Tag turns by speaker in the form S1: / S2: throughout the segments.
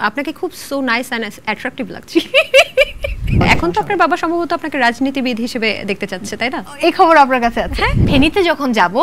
S1: আপনাকে খুব so nice and attractive লাগছে। এখন তো আপনার বাবা সম্ভবত আপনাকে রাজনীতিবিদ হিসেবে দেখতে চাচ্ছে, তাই না?
S2: এই খবর আপনার কাছে আছে। ফেনীতে যখন যাব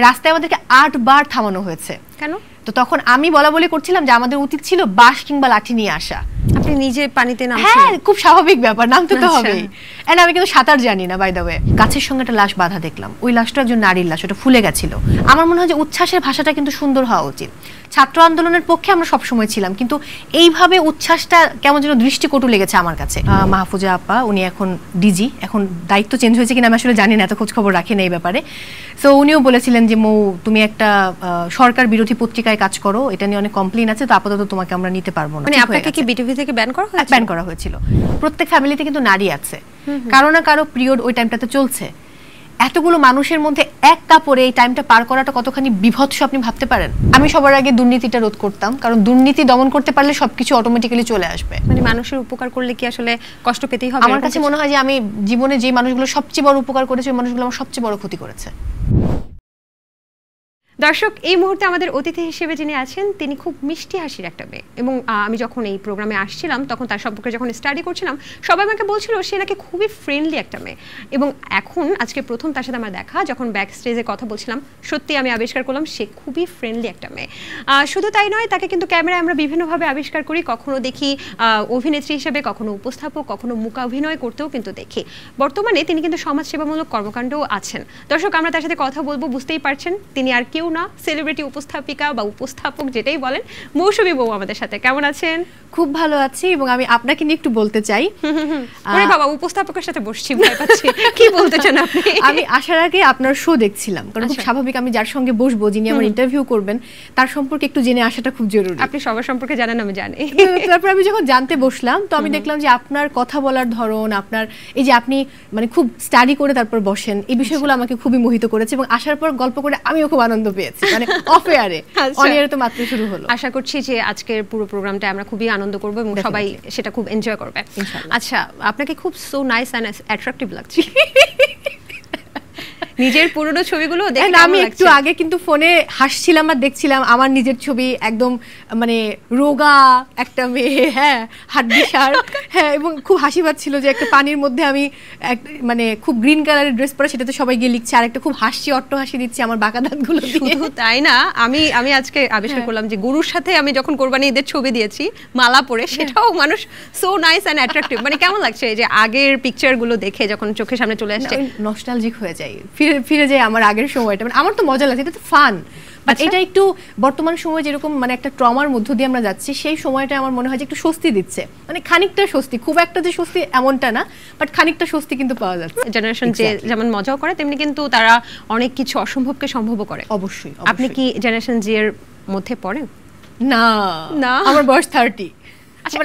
S2: রাস্তায় আমাদেরকে 8 বার থামানো হয়েছে।
S1: কেন?
S2: তো তখন আমি বলা করছিলাম যে আমাদের উচিত ছিল বাঁশ কিংবা লাঠি নিয়ে আসা।
S1: আপনি নিজে পানিতে নামছেন?
S2: হ্যাঁ, খুব স্বাভাবিক ব্যাপার, নামতে তো হবেই। এন্ড আমি কিন্তু সাঁতার জানি না, বাই দ্য ওয়ে। গাছের সঙ্গে একটা লাশ বাঁধা দেখলাম, ওই লাশটা একজন নারীর লাশ, ওটা ফুলে গেছিল। আমার মনে হয় যে উচ্ছ্বাসের ভাষাটা কিন্তু সুন্দর হওয়া উচিত। ছাত্র আন্দোলনের পক্ষে আমরা সবসময় ছিলাম, কিন্তু এইভাবে উচ্ছ্বাসটা কেমন যেন দৃষ্টিকটু লেগেছে আমার কাছে। মাহফুজা আপা, উনি এখন ডিজি, এখন দায়িত্ব চেঞ্জ হয়েছে কিনা আমি আসলে জানি না, এত খোঁজ খবর রাখি না এই ব্যাপারে। সো উনিও বলেছিলেন যে মৌ, তুমি একটা সরকার বিরোধী পত্রিকায় কাজ করো, এটা নিয়ে অনেক কমপ্লেইন আছে, তো আপাতত তোমাকে আমরা নিতে পারবো না।
S1: মানে আপনাকে কি বিটিভি থেকে ব্যান করা হয়েছিল?
S2: ব্যান করা হয়েছিল। প্রত্যেক ফ্যামিলিতে কিন্তু নারী আছে, কারো না কারো পিরিয়ড ওই টাইমটাতে চলছে। এতগুলো মানুষের মধ্যে এক কাপড়ে এই টাইমটা পার করাটা কতখানি বিভৎস আপনি ভাবতে পারেন। আমি সবার আগে দুর্নীতিটা রোধ করতাম, কারণ দুর্নীতি দমন করতে পারলে সবকিছু অটোমেটিক্যালি চলে আসবে।
S1: মানে মানুষের উপকার করলে কি আসলে কষ্ট পেতেই হবে?
S2: আমার কাছে মনে হয় যে আমি জীবনে যে মানুষগুলো সবচেয়ে বড় উপকার করেছে, ওই মানুষগুলো আমার সবচেয়ে বড় ক্ষতি করেছে।
S1: দর্শক, এই মুহূর্তে আমাদের অতিথি হিসেবে যিনি আছেন তিনি খুব মিষ্টি হাসির একটা মেয়ে, এবং আমি যখন এই প্রোগ্রামে আসছিলাম তখন তার সম্পর্কে যখন স্টাডি করছিলাম সবাই আমাকে বলছিল সে নাকি খুবই ফ্রেন্ডলি একটা মেয়ে। এবং এখন আজকে প্রথম তার সাথে আমার দেখা, যখন ব্যাক স্টেজে কথা বলছিলাম, সত্যি আমি আবিষ্কার করলাম সে খুবই ফ্রেন্ডলি একটা মেয়ে। শুধু তাই নয়, তাকে কিন্তু ক্যামেরায় আমরা বিভিন্নভাবে আবিষ্কার করি, কখনো দেখি অভিনেত্রী হিসেবে, কখনো উপস্থাপক, কখনো মূকাভিনয় করতেও কিন্তু দেখি। বর্তমানে তিনি কিন্তু সমাজসেবামূলক কর্মকাণ্ডও আছেন। দর্শক, আমরা তার সাথে কথা বলবো, বুঝতেই পারছেন তিনি আর কেউ না, সেলিব্রিটি উপস্থাপিকা বা উপস্থাপক যেটাই বলেন, মৌসুমী বউ আমাদের সাথে। কেমন আছেন?
S2: খুব ভালো আছি, এবং আমি আপনাকে নিয়ে একটু বলতে চাই।
S1: আরে বাবা, উপস্থাপকের সাথে বসছি, ভয় পাচ্ছি। কি বলতে চান আপনি?
S2: আমি আসার আগে আপনার শো দেখছিলাম, কারণ খুব স্বাভাবিক আমি যার সঙ্গে বসবো, যিনি আমার ইন্টারভিউ করবেন, তার সম্পর্কে একটু জেনে আসাটা খুব জরুরি।
S1: আপনি সবার সম্পর্কে জানেন, আমি জানি।
S2: তারপর আমি যখন জানতে বসলাম, তো আমি দেখলাম যে আপনার কথা বলার ধরন, আপনার এই যে আপনি মানে খুব স্টাডি করে তারপর বসেন, এই বিষয়গুলো আমাকে খুবই মোহিত করেছে, এবং আসার পর গল্প করে আমিও খুব আনন্দ পেয়েছি। মানে অফ এয়ারে, অন এয়ারে তো মাত্র শুরু হলো।
S1: আশা করছি যে আজকের পুরো প্রোগ্রামটা আমরা খুবই আনন্দ করব এবং সবাই সেটা খুব এনজয় করবে। আচ্ছা, আপনাকে খুব সো নাইস এন্ড অ্যাট্রাকটিভ লাগছে। নিজের পুরনো ছবিগুলো দেখে
S2: আমি একটু আগে কিন্তু ফোনে হাসছিলাম আর দেখছিলাম আমার নিজের ছবি, একদম মানে রোগা একটা মেয়ে, হ্যাঁ, হাড্ডিসার, হ্যাঁ, এবং খুব হাসি পাচ্ছিল যে একটা পানির মধ্যে আমি মানে খুব গ্রিন কালারের ড্রেস পরে, সেটাতে সবাই গিয়ে লিখছে, আর একটা খুব হাসি, অট্ট হাসি দিচ্ছে আমার বাঁকা দাঁতগুলো দিয়ে।
S1: শুধু তাই না, আমি আজকে আবিষ্কার করলাম যে গরুর সাথে আমি যখন কোরবানি ঈদের ছবি দিয়েছি মালা পরে, সেটাও মানুষ সো নাইস এন্ড অ্যাট্রাকটিভ। মানে কেমন লাগছে এই যে আগের পিকচারগুলো দেখে যখন চোখের সামনে চলে আসছে?
S2: নস্টালজিক হয়ে যায়, ফিরে যায় আমার আগের সময়টা। মানে আমার তো মজা লাগছে, এটা তো ফান। বাট এটা একটু বর্তমান সময় যেরকম মানে একটা ট্রমার মধ্য দিয়ে আমরা যাচ্ছি, সেই সময়টা আমার মনে হয় যে একটু স্বস্তি দিচ্ছে, মানে খানিকটা স্বস্তি, খুব একটা যে স্বস্তি এমনটা না, বাট খানিকটা স্বস্তি কিন্তু পাওয়া যাচ্ছে।
S1: জেনারেশন যে যেমন মজাও করে, তেমনি কিন্তু তারা অনেক কিছু অসম্ভবকে সম্ভব করে।
S2: অবশ্যই।
S1: আপনি কি জেনারেশন জি এর মধ্যে পড়েন?
S2: না, আমার বয়স 30।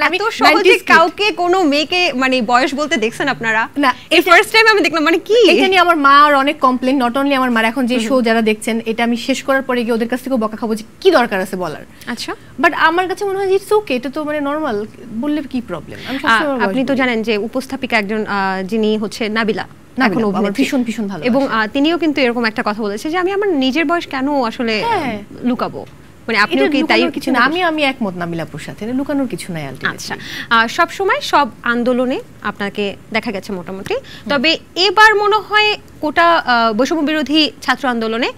S1: আমি তো সহজে কাউকে কোনো মেয়েকে মানে বয়স বলতে দেখছেন আপনারা? না, এই ফার্স্ট টাইম আমি দেখলাম। মানে কি
S2: এটা নিয়ে আমার মা আর অনেক কমপ্লেইন, নট অনলি আমার মা। এখন যে শো যারা দেখছেন, এটা আমি শেষ করার পরে গিয়ে ওদের কাছ থেকে বকা খাবো যে কি দরকার আছে বলার।
S1: আচ্ছা,
S2: বাট আমার কাছে মনে হয় ইটস ওকে, এটা তো মানে নরমাল, বললে কি প্রবলেম।
S1: আপনি তো জানেন যে উপস্থাপিকা একজন যিনি হচ্ছে নাবিলা, এখন
S2: ভীষণ ভীষণ ভালো,
S1: এবং তিনিও কিন্তু এরকম একটা কথা বলেছে যে আমি আমার নিজের বয়স কেন আসলে লুকাবো। মানে আপনিও কি তাই?
S2: কিছু না, আমি একমত নাবিলাপুর সাথে, লুকানোর কিছু নাই আলটিমেটলি।
S1: আচ্ছা, সব সময় সব আন্দোলনে আপনাকে দেখা গেছে মোটামুটি, তবে এবার মনে হয় কোটা বৈষম্য বিরোধী ছাত্র আন্দোলনে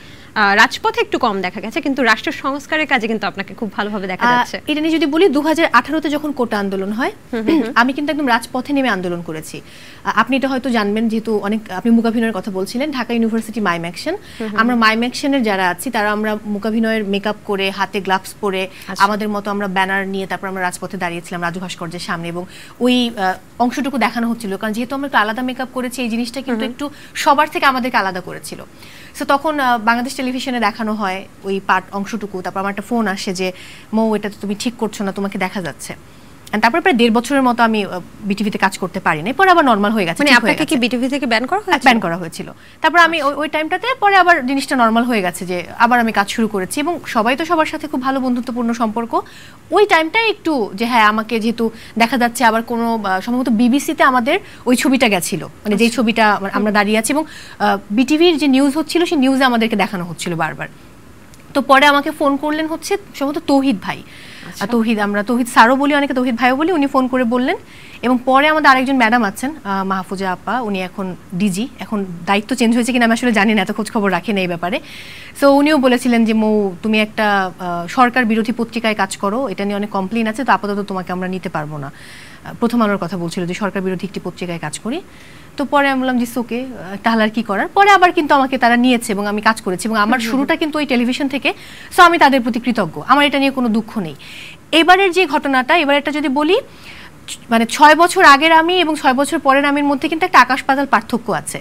S1: রাজপথে একটু কম দেখা গেছে, কিন্তু রাষ্ট্র সংস্কারের কাজে কিন্তু আপনাকে খুব ভালোভাবে দেখা যাচ্ছে।
S2: এটা নিয়ে যদি বলি, 2018-তে যখন কোটা আন্দোলন হয়, আমি কিন্তু একদম রাজপথে নেমে আন্দোলন করেছি। আপনি এটা হয়তো জানবেন, যেহেতু অনেক আপনি মূকাভিনয়ের কথা বলছিলেন, ঢাকা ইউনিভার্সিটি মাইম অ্যাকশন, আমরা মাইম অ্যাকশনের যারা আছি তারা আমরা মূকাভিনয়ের মেকআপ করে, হাতে গ্লাভস পরে, আমাদের মতো আমরা ব্যানার নিয়ে তারপর আমরা রাজপথে দাঁড়িয়েছিলাম রাজু ভাস্কর্যের সামনে, এবং ওই অংশটুকু দেখানো হচ্ছিল, কারণ যেহেতু আমরা একটু আলাদা মেকআপ করেছি, এই জিনিসটা কিন্তু একটু সবার থেকে আমাদেরকে আলাদা করেছিল। সো তখন বাংলাদেশ টেলিভিশনে দেখানো হয় ওই পার্ট অংশটুকু, তারপর আমার একটা ফোন আসে যে মৌ, এটা তো তুমি ঠিক করছো না, তোমাকে দেখা যাচ্ছে। তারপর প্রায় 1.5 বছরের মতো আমি বিটিভিতে কাজ করতে পারি না, পরে আবার নর্মাল হয়ে গেছে।
S1: মানে আপনাকে কি বিটিভি থেকে ব্যান করা হয়েছিল?
S2: ব্যান করা হয়েছিল। তারপর আমি ওই টাইমটাতে পরে আবার জিনিসটা নর্মাল হয়ে গেছে, যে আবার আমি কাজ শুরু করেছি, এবং সবাই তো সবার সাথে খুব ভালো বন্ধুত্বপূর্ণ সম্পর্ক। ওই টাইমটাই একটু যে হ্যাঁ, আমাকে যেহেতু দেখা যাচ্ছে, আবার কোনো সম্ভবত বিবিসিতে আমাদের ওই ছবিটা গেছিল, মানে যেই ছবিটা আমরা দাঁড়িয়ে আছি, এবং বিটিভির যে নিউজ হচ্ছিল সেই নিউজে আমাদেরকে দেখানো হচ্ছিল বারবার। তো পরে আমাকে ফোন করলেন হচ্ছে সম্ভবত তৌহিদ ভাই, তৌহিদ, আমরা তৌহিদ স্যারও বলি, অনেকে তৌহিদ ভাইও বলি, উনি ফোন করে বললেন। এবং পরে আমাদের আরেকজন ম্যাডাম আছেন মাহফুজা আপা, উনি এখন ডিজি, এখন দায়িত্ব চেঞ্জ হয়েছে কিনা আমি আসলে জানি না, এত খোঁজ খবর রাখি না এই ব্যাপারে। সো উনিও বলেছিলেন যে মৌ তুমি একটা সরকার বিরোধী পত্রিকায় কাজ করো, এটা নিয়ে অনেক কমপ্লেইন আছে, তো আপাতত তোমাকে আমরা নিতে পারবো না। প্রথম আলোর কথা বলছিল যে সরকার বিরোধী একটি পত্রিকায় কাজ করি। তো পরে আমি বললাম যে ওকে, তাহলে আর কি করার। পরে আবার কিন্তু আমাকে তারা নিয়েছে এবং আমি কাজ করেছি, এবং আমার শুরুটা কিন্তু ওই টেলিভিশন থেকে। সো আমি তাদের প্রতি কৃতজ্ঞ, আমার এটা নিয়ে কোনো দুঃখ নেই। এবারের যে ঘটনাটা, এবারেরটা যদি বলি, মানে 6 বছর আগের আমি এবং 6 বছর পরের আমির মধ্যে কিন্তু একটা আকাশ পাতাল পার্থক্য আছে।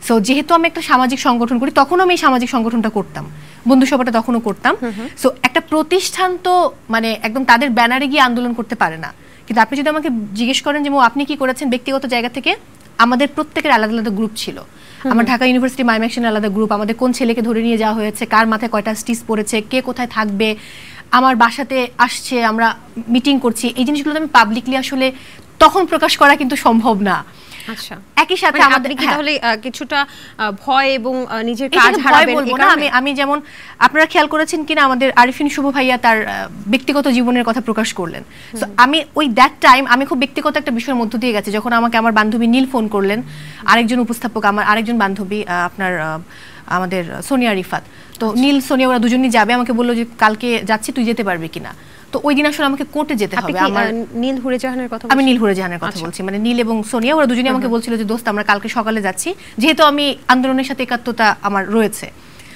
S2: সো যেহেতু আমি একটা সামাজিক সংগঠন করি, তখন আমি এই সামাজিক সংগঠনটা করতাম, বন্ধুসভাটা তখনও করতাম। সো একটা প্রতিষ্ঠান তো মানে একদম তাদের ব্যানারে গিয়ে আন্দোলন করতে পারে না। কিন্তু আপনি যদি আমাকে জিজ্ঞেস করেন যে আপনি কি করেছেন ব্যক্তিগত জায়গা থেকে, আমাদের প্রত্যেকের আলাদা আলাদা গ্রুপ ছিল। আমার ঢাকা ইউনিভার্সিটি মাইম অ্যাকশনের আলাদা গ্রুপ, আমাদের কোন ছেলেকে ধরে নিয়ে যাওয়া হয়েছে, কার মাথায় কয়টা স্টিচ পড়েছে, কে কোথায় থাকবে, আমার বাসাতে আসছে, আমরা মিটিং করছি, এই জিনিসগুলো আমি পাবলিকলি আসলে তখন প্রকাশ করা কিন্তু সম্ভব না।
S1: আচ্ছা,
S2: একই সাথে আমাদের
S1: কি তাহলে কিছুটা ভয় এবং নিজের কাজ হারাবেন
S2: বলবো না আমি, যেমন আপনারা খেয়াল করেছেন কিনা আমাদের আরিফিন শুভ ভাইয়া তার ব্যক্তিগত জীবনের কথা প্রকাশ করলেন। সো আমি ওই দ্যাট টাইম আমি খুব ব্যক্তিগত একটা বিষয়ের মধ্য দিয়ে গেছি, যখন আমাকে আমার বান্ধবী নীল ফোন করলেন, আরেকজন উপস্থাপক, আমার আরেকজন বান্ধবী আপনার আমাদের সোনিয়া রিফাত। তো নীল সোনিয়া ওরা দুজনই যাবে, আমাকে বললো যে কালকে যাচ্ছি, তুই যেতে পারবি কিনা। তো ওই দিন আসলে আমাকে কোর্টে যেতে হবে। আমার
S1: নীল হুরে জাহানের কথা,
S2: আমি নীল হুরে জাহানের কথা বলছি, মানে নীল এবং সোনিয়া ওরা দুজনেই আমাকে বলছিল যে দোস্ত আমরা কালকে সকালে যাচ্ছি, যেহেতু আমি আন্দোলনের সাথে একাত্মতা আমার রয়েছে।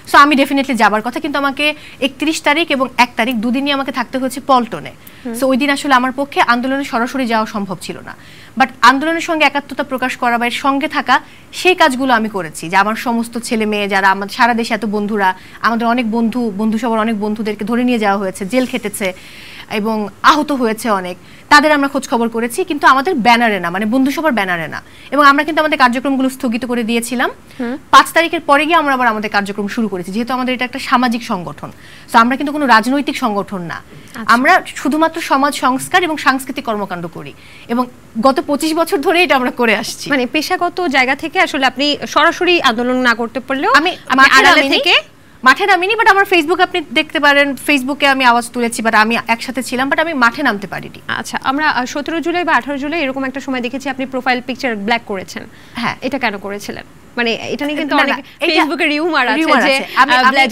S2: সো আমি ডেফিনেটলি যাবার কথা, কিন্তু আমাকে 31 তারিখ এবং 1 তারিখ দুদিনই আমাকে থাকতে হয়েছে পল্টনে। সো ওই দিন আসলে আমার পক্ষে আন্দোলনে সরাসরি যাওয়া সম্ভব ছিল না। বাট আন্দোলনের সঙ্গে একাত্মতা প্রকাশ করা বা এর সঙ্গে থাকা, সেই কাজগুলো আমি করেছি। যে আমার সমস্ত ছেলে মেয়ে যারা আমাদের সারা দেশে এত বন্ধুরা, আমাদের অনেক বন্ধুসভার অনেক বন্ধুদেরকে ধরে নিয়ে যাওয়া হয়েছে, জেল খেটেছে এবং আহত হয়েছে অনেক, তাদের আমরা খোঁজ খবর করেছি, কিন্তু আমাদের ব্যানারে না, মানে বন্ধুসভার ব্যানারে না। এবং আমরা কিন্তু আমাদের কার্যক্রমগুলো স্থগিত করে দিয়েছিলাম। 5 তারিখের পরে গিয়ে আমরা আবার আমাদের কার্যক্রম শুরু করেছি, যেহেতু আমাদের এটা একটা সামাজিক সংগঠন। তো আমরা কিন্তু কোনো রাজনৈতিক সংগঠন না, আমরা শুধুমাত্র সমাজ সংস্কার এবং সাংস্কৃতিক কর্মকাণ্ড করি, এবং গত 25 বছর ধরে এটা আমরা করে আসছি।
S1: মানে পেশাগত জায়গা থেকে আসলে আপনি সরাসরি আন্দোলন না করতে পারলেও
S2: আমি আড়ালে থেকে মাঠে নামিনি, বাট আমার ফেসবুক আপনি দেখতে পারেন, ফেসবুকে আমি আওয়াজ তুলেছি, বাট আমি একসাথে ছিলাম, বাট আমি মাঠে নামতে পারিনি।
S1: আচ্ছা, আমরা 17 জুলাই বা 18 জুলাই এরকম একটা সময় দেখেছি আপনি প্রোফাইল পিকচার ব্ল্যাক করেছেন।
S2: হ্যাঁ,
S1: এটা কেন করেছিলেন? মানে এটা নিয়ে কিন্তু অনেক ফেসবুকে রিউমার আছে যে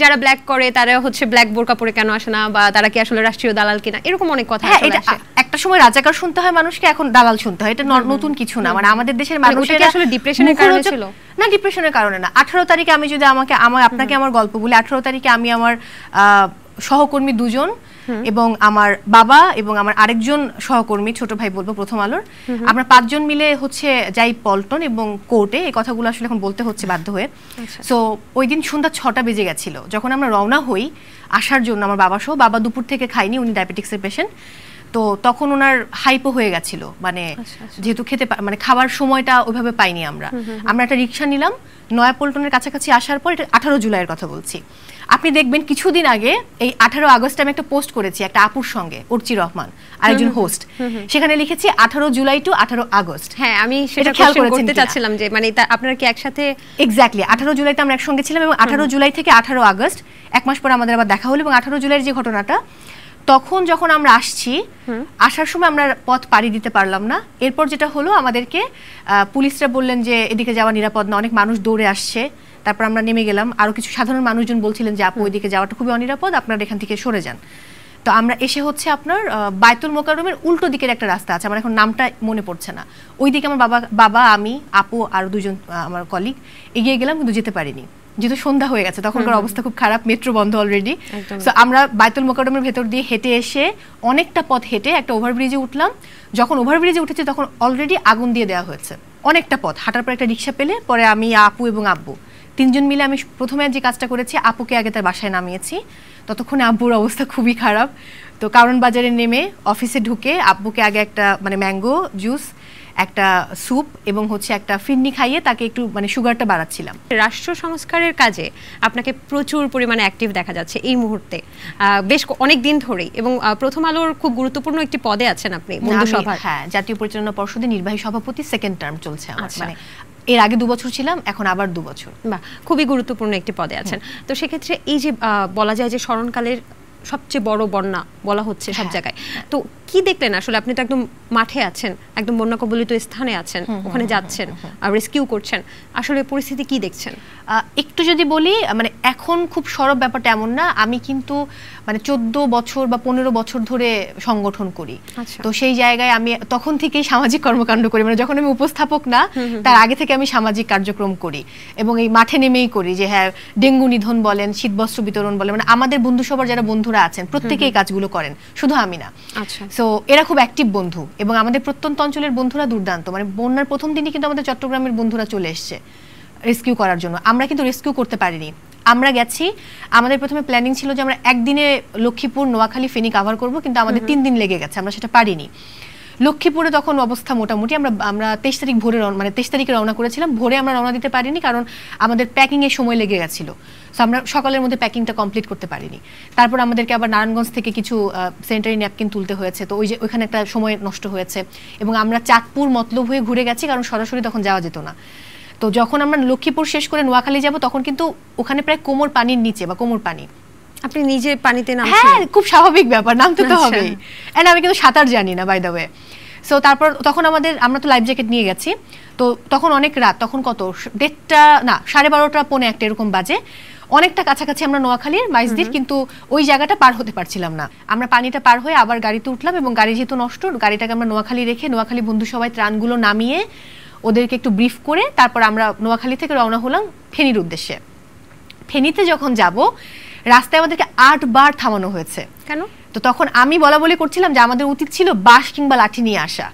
S1: যারা ব্ল্যাক করে তারা হচ্ছে ব্ল্যাক বোরকা পরে কেন আসে না, বা তারা কি আসলে রাষ্ট্রীয় দালাল কিনা, এরকম অনেক কথা আসে।
S2: একটা সময় রাজাকার শুনতে হয় মানুষকে, এখন দালাল শুনতে হয়, এটা নতুন কিছু না। মানে আমাদের দেশের মানুষের
S1: আসলে ডিপ্রেশনের কারণে ছিল
S2: না, ডিপ্রেশনের কারণে না। 18 তারিখে আমি যদি আপনাকে আমার গল্প বলি, 18 তারিখে আমি আমার সহকর্মী 2 জন এবং আমার বাবা এবং আমার আরেকজন সহকর্মী, ছোট ভাই বলবো প্রথম আলোর, আমরা 5 জন মিলে হচ্ছে যাই পল্টন এবং কোর্টে। এই কথাগুলো আসলে এখন বলতে হচ্ছে বাধ্য হয়ে। সো ওই দিন সন্ধ্যা 6টা বেজে গেছিল যখন আমরা রওনা হই আসার জন্য, আমার বাবা সহ। বাবা দুপুর থেকে খাইনি, উনি ডায়াবেটিক্সের পেশেন্ট। তো তখন ওনার হাইপো হয়ে গেছিল, মানে যেহেতু মানে খাবার সময়টা ওইভাবে পাইনি আমরা একটা রিক্সা নিলাম নয়াপল্টনের কাছাকাছি আসার পর। এটা 18 জুলাইয়ের কথা বলছি। আপনি দেখবেন কিছুদিন আগে এই 18 আগস্টে আমি একটা পোস্ট করেছি একটা আপুর সঙ্গে, উর্চি রহমান আরেকজন হোস্ট, সেখানে লিখেছি 18 জুলাই টু 18 আগস্ট।
S1: হ্যাঁ, আমি সেটা খেয়াল করতে চাচ্ছিলাম যে মানে আপনারা কি একসাথে?
S2: এক্স্যাক্টলি, 18 জুলাইতে আমরা একসঙ্গে ছিলাম, এবং 18 জুলাই থেকে 18 আগস্ট 1 মাস পর আমাদের আবার দেখা হলো। এবং 18 জুলাইয়ের যে ঘটনাটা, তখন যখন আমরা আসার সময় আমরা পথ পাড়ি দিতে পারলাম না। এরপর যেটা হলো, আমাদেরকে পুলিশরা বললেন যে এদিকে যাওয়া নিরাপদ না, অনেক মানুষ দৌড়ে আসছে। তারপর আমরা নেমে গেলাম, আরো কিছু সাধারণ মানুষজন বলছিলেন যে আপু ওইদিকে যাওয়াটা খুবই অনিরাপদ, আপনারা এখান থেকে সরে যান। তো আমরা এসে হচ্ছে আপনার বায়তুল মোকাররমের উল্টো দিকের একটা রাস্তা আছে, আমার এখন নামটা মনে পড়ছে না, ওইদিকে আমার বাবা আমি আপু আর 2 জন আমার কলিগ এগিয়ে গেলাম, কিন্তু যেতে পারিনি, যেহেতু সন্ধ্যা হয়ে গেছে, তখনকার অবস্থা খুব খারাপ, মেট্রো বন্ধ অলরেডি। সো আমরা বায়তুল মোকাররমের ভেতর দিয়ে হেঁটে এসে অনেকটা পথ হেঁটে একটা ওভারব্রিজে উঠলাম। যখন ওভারব্রিজে উঠেছি তখন অলরেডি আগুন দিয়ে দেওয়া হয়েছে। অনেকটা পথ হাঁটার পর একটা রিক্সা পেলে, পরে আমি, আপু এবং আব্বু 3 জন মিলে আমি প্রথমে যে কাজটা করেছি, আপুকে আগে তার বাসায় নামিয়েছি। ততক্ষণে আব্বুর অবস্থা খুবই খারাপ। তো কারণ বাজারে নেমে অফিসে ঢুকে আব্বুকে আগে একটা মানে ম্যাঙ্গো জুস, একটা স্যুপ এবং হচ্ছে একটা ফিরনি খাইয়ে তাকে একটু মানে সুগারটা বাড়াচ্ছিলাম।
S1: রাষ্ট্র সংস্কারের কাজে আপনাকে প্রচুর পরিমাণে অ্যাক্টিভ দেখা যাচ্ছে এই মুহূর্তে, বেশ অনেক দিন ধরেই, এবং প্রথম আলোর খুব গুরুত্বপূর্ণ একটি পদে আছেন আপনি, বন্ধুসভার।
S2: হ্যাঁ, জাতীয় পরিচালনা পর্ষদের নির্বাহী সভাপতি, 2nd টার্ম চলছে আমার। মানে এর আগে 2 বছর ছিলাম, এখন আবার 2 বছর।
S1: বাহ, খুবই গুরুত্বপূর্ণ একটি পদে আছেন। তো সেক্ষেত্রে এই যে বলা যায় যে স্মরণকালের সবচেয়ে বড় বন্যা বলা হচ্ছে সব জায়গায়। তো কি দেখলেন আসলে? আপনি তো একদম মাঠে আছেন, একদম বন্যা কবলিত স্থানে আছেন, ওখানে যাচ্ছেন, রেস্কিউ করছেন, আসলে পরিস্থিতি কি দেখছেন?
S2: একটু যদি বলি, মানে এখন খুব সরব ব্যাপারটা এমন না। আমি কিন্তু মানে 14 বছর বা 15 বছর ধরে সংগঠন করি। তো সেই জায়গায় আমি তখন থেকেই সামাজিক কর্মকাণ্ড করি, মানে যখন আমি উপস্থাপক না তার আগে থেকে আমি সামাজিক কার্যক্রম করি এবং এই মাঠে নেমেই করি। যে হ্যাঁ, ডেঙ্গু নিধন বলেন, শীতবস্ত্র বিতরণ বলেন, মানে আমাদের বন্ধু সবার যারা বন্ধুরা আছেন প্রত্যেকেই কাজগুলো করেন, শুধু আমি না। সো এরা খুব অ্যাক্টিভ বন্ধু এবং আমাদের প্রত্যন্ত অঞ্চলের বন্ধুরা দুর্দান্ত। মানে বন্যার প্রথম দিনই কিন্তু আমাদের চট্টগ্রামের বন্ধুরা চলে এসছে রেস্কিউ করার জন্য। আমরা কিন্তু রেস্কিউ করতে পারিনি। আমরা গেছি, আমাদের প্রথমে প্ল্যানিং ছিল যে আমরা একদিনে লক্ষ্মীপুর, নোয়াখালী, ফেনী কভার করব, কিন্তু আমাদের 3 দিন লেগে গেছে, আমরা সেটা পারিনি। লক্ষ্মীপুরে তখন অবস্থা মোটামুটি, আমরা 23 তারিখ ভোরে মানে 23 তারিখে রওনা করেছিলাম। ভোরে আমরা রওনা দিতে পারিনি কারণ আমাদের প্যাকিংয়ের সময় লেগে গেছিলো। সো আমরা সকালের মধ্যে প্যাকিংটা কমপ্লিট করতে পারিনি। তারপর আমাদেরকে আবার নারায়ণগঞ্জ থেকে কিছু স্যানিটারি ন্যাপকিন তুলতে হয়েছে, তো ওইখানে একটা সময় নষ্ট হয়েছে। এবং আমরা চাঁদপুর, মতলব হয়ে ঘুরে গেছি কারণ সরাসরি তখন যাওয়া যেত না। তো যখন আমরা লক্ষ্মীপুর শেষ করে নোয়াখালী যাব তখন কিন্তু ওখানে প্রায় কোমর পানির নিচে বা কোমর পানি।
S1: আপনি নিজে পানিতে নামছেন?
S2: হ্যাঁ, খুব স্বাভাবিক ব্যাপার, নামতে তো হবেই। এন্ড আমি কিন্তু সাঁতার জানি না, বাই দ্য ওয়ে। সো তারপর তখন আমরা তো লাইফ জ্যাকেট নিয়ে গেছি। তো তখন অনেক রাত, তখন কত 1:30 না 12:30 পৌনে 1 এরকম বাজে। অনেকটা কাছাকাছি আমরা নোয়াখালীর মাইজদির, কিন্তু ওই জায়গাটা পার হতে পারছিলাম না। আমরা পানিটা পার হয়ে আবার গাড়িতে উঠলাম এবং গাড়ি যেহেতু নষ্ট, গাড়িটাকে আমরা নোয়াখালী রেখে নোয়াখালী বন্ধু সবাই ত্রাণগুলো নামিয়ে ওদেরকে একটু ব্রিফ করে তারপর আমরা নোয়াখালী থেকে রওনা হলাম ফেনীর উদ্দেশ্যে। ফেনীতে যখন যাব রাস্তায় আমাদেরকে 8 বার থামানো হয়েছে।
S1: কেন?
S2: তো তখন আমি বলা করছিলাম যে আমাদের উচিত ছিল বাঁশ কিংবা লাঠি নিয়ে আসা,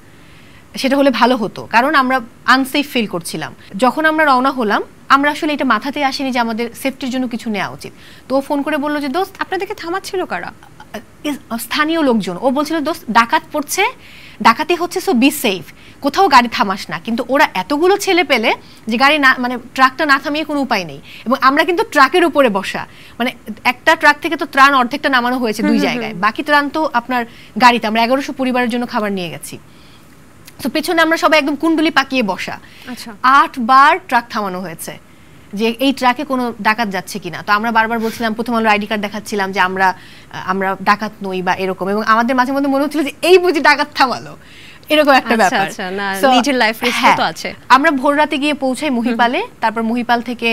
S2: সেটা হলে ভালো হতো, কারণ আমরা আনসেফ ফিল করছিলাম। যখন আমরা রওনা হলাম আমরা আসলে এটা মাথাতে আসেনি যে আমাদের সেফটির জন্য কিছু নেওয়া উচিত। তো ও ফোন করে বললো যে দোস্ত,
S1: আপনাদেরকে থামাচ্ছিল কারা?
S2: স্থানীয় লোকজন। ও বলছিল দোস্ত ডাকাত পড়ছে, ডাকাতি হচ্ছে, সো বি সেফ, কোথাও গাড়ি থামাস না। কিন্তু ওরা এতগুলো ছেলে পেলে যে গাড়ি না, মানে ট্রাকটা না থামিয়ে কোনো উপায় নেই। এবং আমরা কিন্তু ট্রাকের উপরে বসা, মানে একটা ট্রাক থেকে তো ত্রাণ অর্ধেকটা নামানো হয়েছে 2 জায়গায়, বাকি ত্রাণ তো আপনার গাড়িতে। আমরা 1100 পরিবারের জন্য খাবার নিয়ে গেছি। তো পেছনে আমরা সবাই একদম কুণ্ডলি পাকিয়ে বসা। 8 বার ট্রাক থামানো হয়েছে যে এই ট্রাকে কোনো ডাকাত যাচ্ছে কিনা। তো আমরা বারবার বলছিলাম, প্রথম আলো আইডি কার্ড দেখাচ্ছিলাম যে আমরা ডাকাত নই বা এরকম। এবং আমাদের মাঝে মধ্যে মনে হচ্ছিল যে এই বুঝি ডাকাত থামালো, এরকম একটা ব্যাপার।
S1: নিজের লাইফ রিস্ক তো আছে।
S2: আমরা ভোর রাতে গিয়ে পৌঁছাই মহিপালে। তারপর মহিপাল থেকে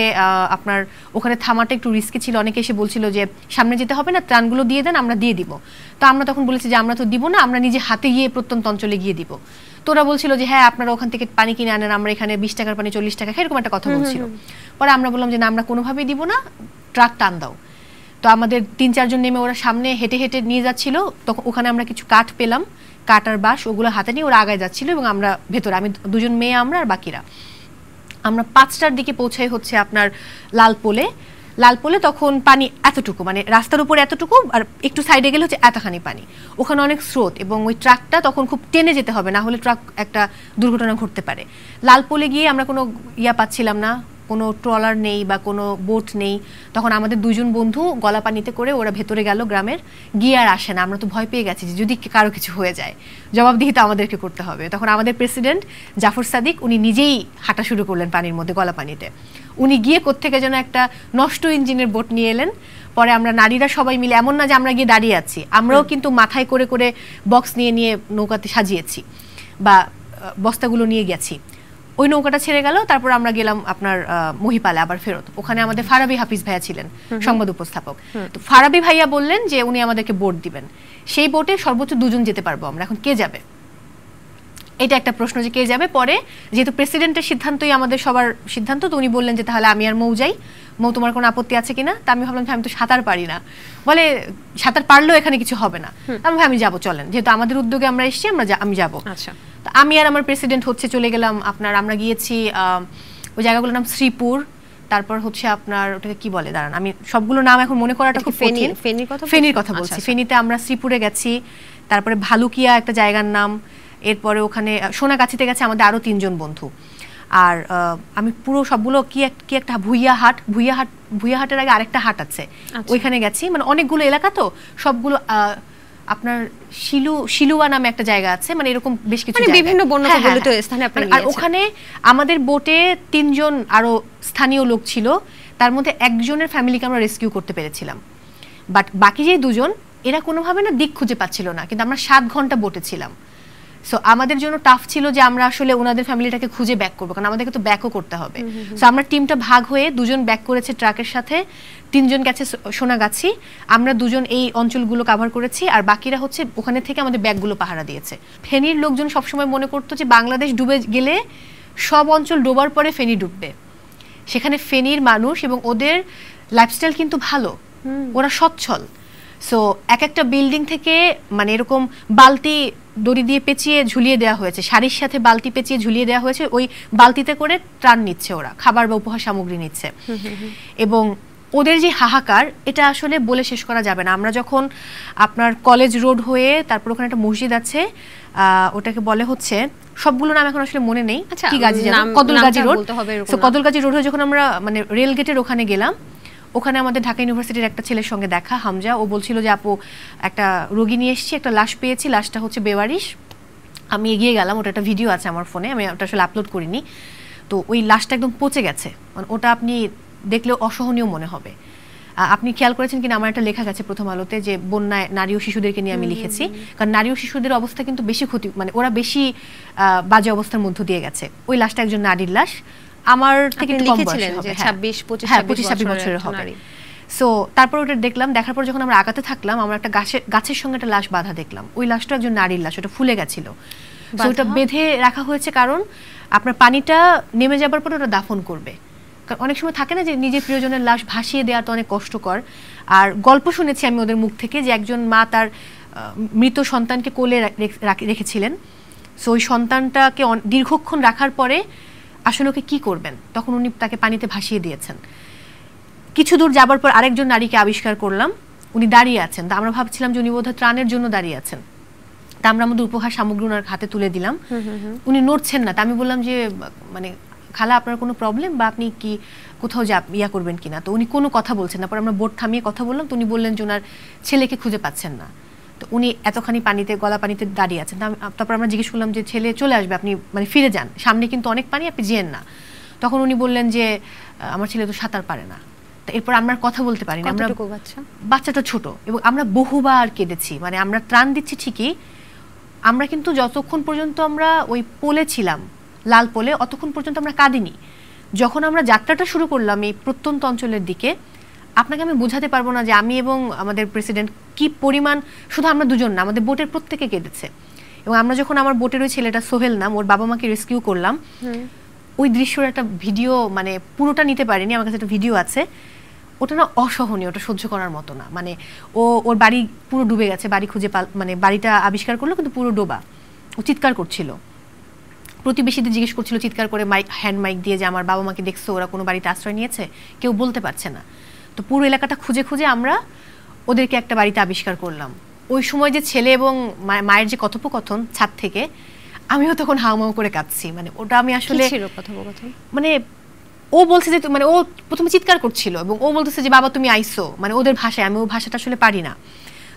S2: আপনার ওখানে থামাটা একটু রিস্কি ছিল। অনেকে এসে বলছিল যে সামনে যেতে হবে না, ত্রাণগুলো দিয়ে দেন, আমরা দিয়ে দিব। তো আমরা তখন বলেছি যে আমরা তো দিব না, আমরা নিজে হাতে গিয়ে প্রত্যন্ত অঞ্চলে গিয়ে দিব। তো ওরা বলছিল যে হ্যাঁ আপনারা ওখান থেকে পানি কিনে আনেন, আমরা এখানে 20 টাকার পানি 40 টাকা, এরকম একটা কথা বলছিল। পরে আমরা বললাম যে না, আমরা কোনোভাবেই দিব না, ট্রাক টান দাও। তো আমাদের 3-4 জন নেমে ওরা সামনে হেঁটে হেঁটে নিয়ে যাচ্ছিল। তখন ওখানে আমরা কিছু কাঠ পেলাম, কাঠ আর বাঁশ, ওগুলো হাতে নিয়ে ওরা আগায় যাচ্ছিল এবং আমরা ভেতরে, আমি 2 জন মেয়ে আমরা আর বাকিরা। আমরা 5টার দিকে পৌঁছাই হচ্ছে আপনার লালপোলে। তখন পানি এতটুকু, মানে রাস্তার উপরে এতটুকু, আর একটু সাইডে গেলে হচ্ছে এতখানি পানি। ওখানে অনেক স্রোত এবং ওই ট্রাকটা তখন খুব টেনে যেতে হবে, না হলে ট্রাক একটা দুর্ঘটনা ঘটতে পারে। লালপোলে গিয়ে আমরা কোনো পাচ্ছিলাম না, কোনো ট্রলার নেই বা কোনো বোট নেই। তখন আমাদের 2 জন বন্ধু গলা পানিতে করে ওরা ভেতরে গেল গ্রামের, গিয়ে আর আসে না। আমরা তো ভয় পেয়ে গেছি যে যদি কারো কিছু হয়ে যায় জবাবদিহি তো আমাদেরকে করতে হবে। তখন আমাদের প্রেসিডেন্ট জাফর সাদিক উনি নিজেই হাঁটা শুরু করলেন পানির মধ্যে, গলা পানিতে। উনি গিয়ে কোত্থেকে যেন একটা নষ্ট ইঞ্জিনের বোট নিয়ে এলেন। পরে আমরা নারীরা সবাই মিলে, এমন না যে আমরা গিয়ে দাঁড়িয়ে আছি, আমরাও কিন্তু মাথায় করে করে বক্স নিয়ে নিয়ে নৌকাতে সাজিয়েছি বা বস্তাগুলো নিয়ে গেছি। ওই নৌকাটা ছেড়ে গেল। তারপর আমরা গেলাম আপনার মহিপালে আবার ফেরত। ওখানে আমাদের ফারাবি হাফিজ ভাইয়া ছিলেন সংবাদ উপস্থাপক। তো ফারাবি ভাইয়া বললেন যে উনি আমাদেরকে বোট দিবেন, সেই বোটে সর্বোচ্চ 2 জন যেতে পারবো আমরা। এখন কে যাবে, এটা একটা প্রশ্ন যে কে যাবে। পরে যেহেতু প্রেসিডেন্টের সিদ্ধান্তই আমাদের সবার সিদ্ধান্ত, তো উনি বললেন যে তাহলে আমি আর মৌ যাই, মৌ তোমার কোনো আপত্তি আছে কিনা। তা আমি ভাবলাম আমি তো সাঁতার পারি না, বলে সাঁতার পারলেও এখানে কিছু হবে না। আমি যাবো, চলেন, যেহেতু আমাদের উদ্যোগে আমরা এসেছি, আমি যাবো।
S1: আচ্ছা,
S2: আমি আর আমার প্রেসিডেন্ট হচ্ছে চলে গেলাম আপনার, আমরা গিয়েছি ওই জায়গাগুলোর নাম শ্রীপুর, তারপর হচ্ছে আপনার ওটাকে কি বলে, দাঁড়ান আমি সবগুলো নাম এখন মনে করাটা খুব কঠিন। ফেনীর কথা বলছি। ফেনীতে আমরা শ্রীপুরে গেছি, তারপরে ভালুকিয়া একটা জায়গার নাম, এরপরে ওখানে সোনাগাছিতে গেছে আমাদের আরো 3 জন বন্ধু। আর আমি পুরো সবগুলো কি একটা ভুইয়াহাটের আগে আরেকটা হাট আছে, ওইখানে গেছি। মানে অনেকগুলো এলাকা তো, সবগুলো আপনার শিলুয়া নামে একটা জায়গা আছে, মানে এরকম বেশ কিছু
S1: বিভিন্ন বন্যপ্রবলিত স্থানে আপনি গিয়েছেন।
S2: আর ওখানে আমাদের বোটে 3 জন আরো স্থানীয় লোক ছিল, তার মধ্যে একজনের ফ্যামিলিকে আমরা রেস্কিউ করতে পেরেছিলাম। বাট বাকি যে 2 জন এরা কোনোভাবে না দিক খুঁজে পাচ্ছিল না, কিন্তু আমরা 7 ঘন্টা বোটে ছিলাম। সো আমাদের জন্য টাফ ছিল যে আমরা আসলে ওনাদের ফ্যামিলিটাকে খুঁজে ব্যাক করবো, কারণ আমাদেরকে তো ব্যাকও করতে হবে। সো আমরা টিমটা ভাগ হয়ে 2জন ব্যাক করেছে ট্রাকের সাথে, 3জন গেছে সোনাগাছি, আমরা 2জন এই অঞ্চলগুলো কভার করেছি, আর বাকিরা হচ্ছে ওখানে থেকে আমাদের ব্যাগগুলো পাহারা দিয়েছে। ফেনীর লোকজন সবসময় মনে করতো যে বাংলাদেশ ডুবে গেলে সব অঞ্চল ডোবার পরে ফেনী ডুববে। সেখানে ফেনীর মানুষ এবং ওদের লাইফস্টাইল কিন্তু ভালো, ওরা সচ্ছল। সো একটা বিল্ডিং থেকে মানে এরকম বালতি দড়ি দিয়ে পেঁচিয়ে ঝুলিয়ে দেওয়া হয়েছে, শাড়ির সাথে বালতি পেঁচিয়ে ঝুলিয়ে দেওয়া হয়েছে, ওই বালতিতে করে ত্রাণ নিচ্ছে ওরা, খাবার বা উপহার সামগ্রী নিচ্ছে। এবং ওদের যে হাহাকার, এটা আসলে বলে শেষ করা যাবে না। আমরা যখন আপনার কলেজ রোড হয়ে তারপর ওখানে একটা মসজিদ আছে, ওটাকে বলে হচ্ছে, সবগুলো নাম এখন আসলে মনে নেই, কি গাজী যেন, Kadalgazi road. So Kadalgazi road হয়ে যখন আমরা মানে রেল গেটের ওখানে গেলাম, ওখানে আমাদের ঢাকা ইউনিভার্সিটির একটা ছেলের সঙ্গে দেখা, হামজা। ও বলছিল যে আপু একটা রোগী নিয়ে এসেছি, একটা লাশ পেয়েছি, লাশটা হচ্ছে বেওয়ারিশ। আমি এগিয়ে গেলাম, ওটা একটা ভিডিও আছে আমার ফোনে, আমি ওটা আসলে আপলোড করিনি। তো ওই লাশটা একদম পচে গেছে, মানে ওটা আপনি দেখলেও অসহনীয় মনে হবে। আপনি খেয়াল করেছেন কিনা, আমার একটা লেখা গেছে প্রথম আলোতে যে বন্যায় নারী ও শিশুদেরকে নিয়ে আমি লিখেছি, কারণ নারী ও শিশুদের অবস্থা কিন্তু বেশি ক্ষতি, মানে ওরা বেশি বাজে অবস্থার মধ্য দিয়ে গেছে। ওই লাশটা একজন নারীর লাশ, আমার থেকে একটু কম বয়সের হবে, 25-26 বছরের হবে। সো তারপর ওটা দেখলাম, দেখার পর যখন আমরা আগাতে থাকলাম, আমরা একটা গাছের সঙ্গে একটা লাশ বাঁধা দেখলাম। ওই লাশটা একজন নারীর লাশ, ওটা ফুলে গেছিল। সো ওটা বেঁধে রাখা হয়েছে, কারণ আপনার পানিটা নেমে যাবার পর ওটা দাফন করবে। কারণ অনেক সময় থাকে না যে নিজের প্রিয়জনের লাশ ভাসিয়ে দেওয়া তো অনেক কষ্টকর। আর গল্প শুনেছি আমি ওদের মুখ থেকে যে একজন মা তার মৃত সন্তানকে কোলে রেখেছিলেন। সো ওই সন্তানটাকে দীর্ঘক্ষণ রাখার পরে আসলে ওকে কি করবেন, তখন উনি তাকে পানিতে ভাসিয়ে দিয়েছেন। কিছু দূর যাবার পর আরেকজন নারীকে আবিষ্কার করলাম, উনি দাঁড়িয়ে আছেন। তা আমরা ভাবছিলাম যে উনি বোধহয় ত্রাণের জন্য দাঁড়িয়ে আছেন। তা আমরা আমাদের উপহার সামগ্রী ওনার হাতে তুলে দিলাম, উনি নড়ছেন না। তা আমি বললাম যে মানে খালা আপনার কোনো প্রবলেম, বা আপনি কি কোথাও ইয়া করবেন কিনা। তো উনি কোনো কথা বলছেন না। পরে আমরা বোট থামিয়ে কথা বললাম, তো উনি বললেন যে ওনার ছেলেকে খুঁজে পাচ্ছেন না। তো উনি এতখানি পানিতে, গলা পানিতে দাঁড়িয়ে আছেন। তারপর আমরা জিজ্ঞেস করলাম যে ছেলে চলে আসবে, আপনি মানে ফিরে যান, সামনে কিন্তু অনেক পানি, আপনি যেন না। তখন উনি বললেন যে আমার ছেলে তো সাঁতার পারে না। তো এরপর আমরা কথা বলতে পারিনি। আমরা বাচ্চাটা ছোট, এবং আমরা বহুবার কেঁদেছি। মানে আমরা ত্রাণ দিচ্ছি ঠিকই, আমরা কিন্তু যতক্ষণ পর্যন্ত আমরা ওই পোলে ছিলাম, লাল পোলে, অতক্ষণ পর্যন্ত আমরা কাঁদিনি। যখন আমরা যাত্রাটা শুরু করলাম এই প্রত্যন্ত অঞ্চলের দিকে, আপনাকে আমি বোঝাতে পারবো না যে আমি এবং আমাদের প্রেসিডেন্ট কি পরিমাণ, শুধু আমরা 2জন না, আমাদের বোটের প্রত্যেকে কেঁদেছে। এবং আমরা যখন আমার বোটের ওই ছেলেটা সোহেল নাম, ওর বাবা মাকে রেস্কিউ করলাম, ওই দৃশ্যের একটা ভিডিও, মানে পুরোটা নিতে পারিনি, আমার কাছে একটা ভিডিও আছে, ওটা না অসহনীয়, ওটা সহ্য করার মতো না। মানে ওর বাড়ি পুরো ডুবে গেছে, বাড়ি খুঁজে মানে বাড়িটা আবিষ্কার করলো কিন্তু পুরো ডোবা। ও চিৎকার করছিল, প্রতিবেশীদের জিজ্ঞেস করছিল চিৎকার করে, হ্যান্ড মাইক দিয়ে যে আমার বাবা মাকে দেখছো, ওরা কোনো বাড়িতে আশ্রয় নিয়েছে, কেউ বলতে পারছে না। তো পুরো এলাকাটা খুঁজে খুঁজে আমরা ওদেরকে একটা বাড়িতে আবিষ্কার করলাম। ওই সময় যে ছেলে এবং মায়ের যে কথোপকথন ছাদ থেকে, আমিও তখন হাউমাউ করে কাঁদছি। মানে ওটা আমি আসলে মানে ও বলছে যে মানে ও প্রথমে চিৎকার করছিল, এবং ও বলতেছে যে বাবা তুমি আইসো, মানে ওদের ভাষায়, আমি ও ভাষাটা আসলে পারি না।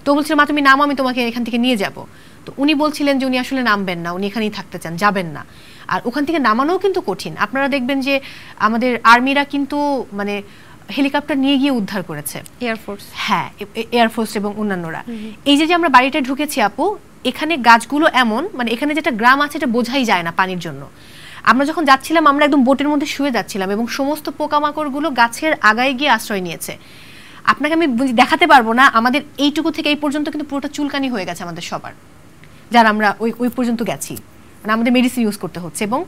S2: তো বলছিল মা তুমি নামো, আমি তোমাকে এখান থেকে নিয়ে যাব। তো উনি বলছিলেন যে উনি আসলে নামবেন না, উনি এখানেই থাকতে চান, যাবেন না। আর ওখান থেকে নামানোও কিন্তু কঠিন। আপনারা দেখবেন যে আমাদের আর্মিরা কিন্তু মানে হেলিকপ্টার নিয়ে গিয়ে উদ্ধার করেছে, এয়ারফোর্স, হ্যাঁ এয়ারফোর্স এবং অন্যান্যরা। এই যে আমরা বাড়িটা ঢুকেছি আপু, এখানে গাছগুলো এমন, মানে এখানে যেটা গ্রাম আছে এটা বোঝাই যায় না পানির জন্য। আমরা যখন যাচ্ছিলাম, আমরা একদম বোটের মধ্যে শুয়ে যাচ্ছিলাম, এবং সমস্ত পোকামাকড়গুলো গাছের আগায় গিয়ে আশ্রয় নিয়েছে। আপনাকে আমি দেখাতে পারবো না, আমাদের এইটুকু থেকে এই পর্যন্ত কিন্তু পুরোটা চুলকানি হয়ে গেছে আমাদের সবার, যারা আমরা ওই পর্যন্ত গেছি। মানে আমাদের মেডিসিন ইউজ করতে হচ্ছে। এবং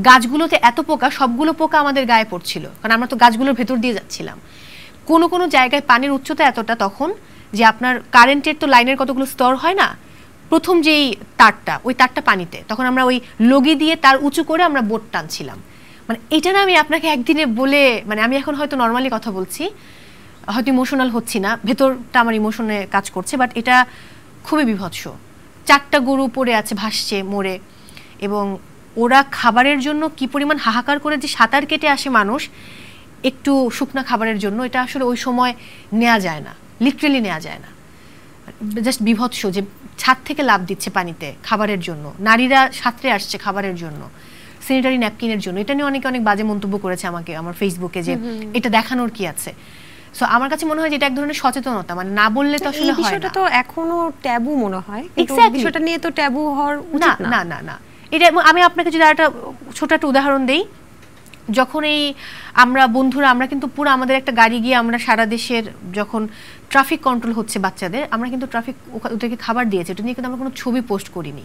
S2: গাছগুলোতে এত পোকা, সবগুলো পোকা আমাদের গায়ে পড়ছিল, কারণ আমরা তো গাছগুলোর ভেতর দিয়ে যাচ্ছিলাম। কোনো কোনো জায়গায় পানির উচ্চতা এতটা তখন যে আপনার কারেন্টের তো লাইনের কতগুলো স্তর হয় না, প্রথম যেই তারটা, ওই তারটা পানিতে, তখন আমরা ওই লগি দিয়ে তার উঁচু করে আমরা বোট টানছিলাম। মানে এটা না আমি আপনাকে একদিনে বলে, মানে আমি এখন হয়তো নর্মালি কথা বলছি, হয়তো ইমোশনাল হচ্ছি না, ভেতরটা আমার ইমোশনে কাজ করছে, বাট এটা খুবই বিভৎস। 4টা গরু পড়ে আছে, ভাসছে মরে, এবং ওরা খাবারের জন্য কি পরিমাণ হাহাকার করে যে সাঁতার কেটে আসে মানুষ একটু শুকনা খাবারের জন্য, এটা আসলে ওই সময় নেওয়া যায় না, লিটারেলি নেওয়া যায় না। জাস্ট বিভৎস যে ছাদ থেকে লাফ দিচ্ছে পানিতে খাবারের জন্য, নারীরা সাঁতরে আসছে খাবারের জন্য, স্যানিটারি ন্যাপকিনের জন্য। এটা নিয়ে অনেকে অনেক বাজে মন্তব্য করেছে আমাকে আমার ফেসবুকে, যে এটা দেখানোর কি আছে। সো আমার কাছে মনে হয় যে এটা এক ধরনের সচেতনতা, মানে না বললে তো আসলে হয় না।
S1: বিষয়টা তো এখনো ট্যাবু মনে হয়, কিন্তু বিষয়টা নিয়ে তো ট্যাবু হওয়ার
S2: উচিত না। না না না, এটা আমি আপনাকে যদি একটা ছোট একটা উদাহরণ দেই, যখন এই আমরা বন্ধুরা আমরা কিন্তু পুরো আমাদের একটা গাড়ি গিয়ে আমরা সারা দেশের যখন ট্রাফিক কন্ট্রোল হচ্ছে বাচ্চাদের, আমরা কিন্তু ট্রাফিক ওদেরকে খাবার দিয়েছি, এটা নিয়ে কিন্তু আমরা কোনো ছবি পোস্ট করিনি।